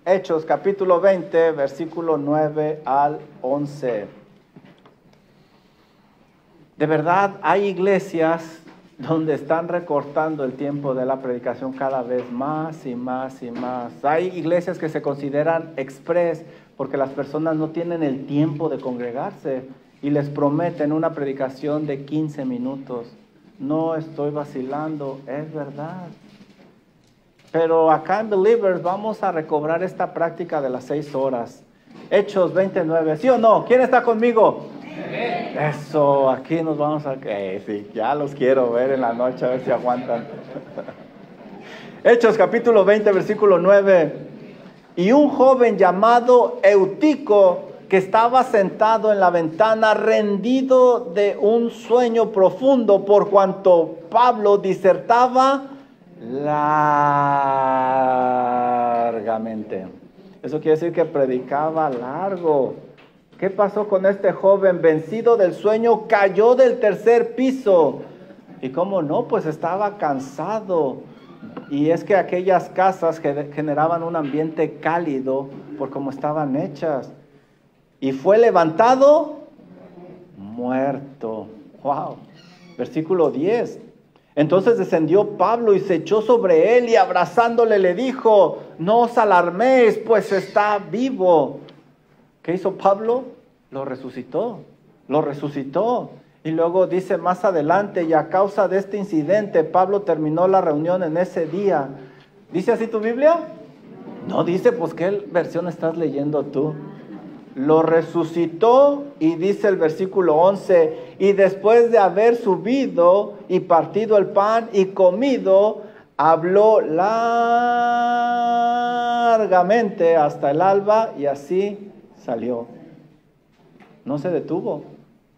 Hechos capítulo 20, versículo 9 al 11. De verdad hay iglesias donde están recortando el tiempo de la predicación cada vez más y más y más. Hay iglesias que se consideran express porque las personas no tienen el tiempo de congregarse y les prometen una predicación de 15 minutos. No estoy vacilando, es verdad. Pero acá en Believers vamos a recobrar esta práctica de las 6 horas. Hechos 29, ¿sí o no? ¿Quién está conmigo? Eso, aquí nos vamos a... sí, ya los quiero ver en la noche, a ver si aguantan. Hechos capítulo 20, versículo 9. Y un joven llamado Eutico, que estaba sentado en la ventana, rendido de un sueño profundo, por cuanto Pablo disertaba largamente. Eso quiere decir que predicaba largo. ¿Qué pasó con este joven? Vencido del sueño, cayó del 3er piso. ¿Y cómo no? Pues estaba cansado. Y es que aquellas casas generaban un ambiente cálido por cómo estaban hechas. Y fue levantado muerto. ¡Wow! Versículo 10. Entonces descendió Pablo y se echó sobre él y abrazándole le dijo: no os alarméis, pues está vivo. ¿Qué hizo Pablo? Lo resucitó. Y luego dice más adelante, y a causa de este incidente, Pablo terminó la reunión en ese día. ¿Dice así tu Biblia? No dice, pues ¿qué versión estás leyendo tú? Lo resucitó y dice el versículo 11, y después de haber subido y partido el pan y comido, habló largamente hasta el alba y así salió. No se detuvo,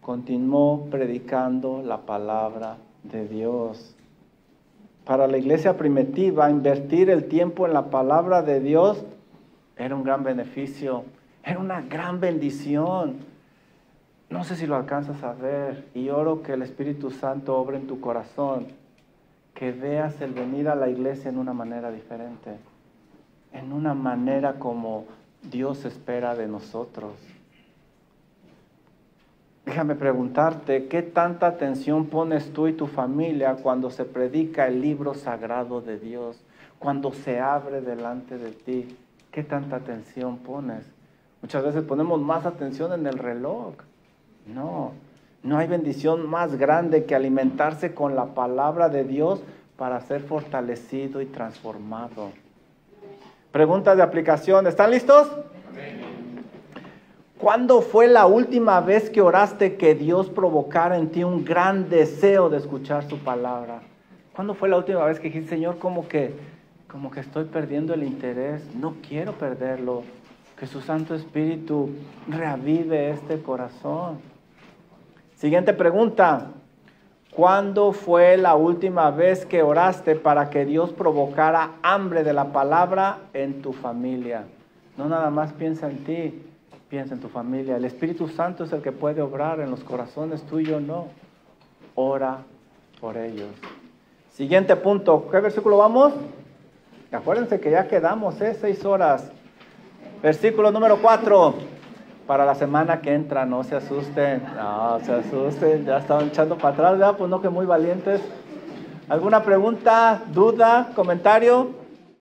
continuó predicando la palabra de Dios. Para la iglesia primitiva, invertir el tiempo en la palabra de Dios era un gran beneficio, era una gran bendición. No sé si lo alcanzas a ver, y oro que el Espíritu Santo obre en tu corazón, que veas el venir a la iglesia en una manera diferente, en una manera como Dios espera de nosotros. Déjame preguntarte, ¿qué tanta atención pones tú y tu familia cuando se predica el libro sagrado de Dios? Cuando se abre delante de ti, ¿qué tanta atención pones? Muchas veces ponemos más atención en el reloj. No hay bendición más grande que alimentarse con la palabra de Dios para ser fortalecido y transformado. Preguntas de aplicación, ¿están listos? ¿Cuándo fue la última vez que oraste que Dios provocara en ti un gran deseo de escuchar su palabra? ¿Cuándo fue la última vez que dijiste, Señor, como que como que estoy perdiendo el interés. No quiero perderlo. Que su Santo Espíritu reavive este corazón. Siguiente pregunta. ¿Cuándo fue la última vez que oraste para que Dios provocara hambre de la palabra en tu familia? No nada más piensa en ti, piensa en tu familia. El Espíritu Santo es el que puede obrar en los corazones, tú y yo no. Ora por ellos. Siguiente punto. ¿Qué versículo vamos? Acuérdense que ya quedamos, 6 horas. Versículo número 4. Para la semana que entra, no se asusten. No se asusten, ya estaban echando para atrás, ¿verdad? Pues no, que muy valientes. ¿Alguna pregunta, duda, comentario?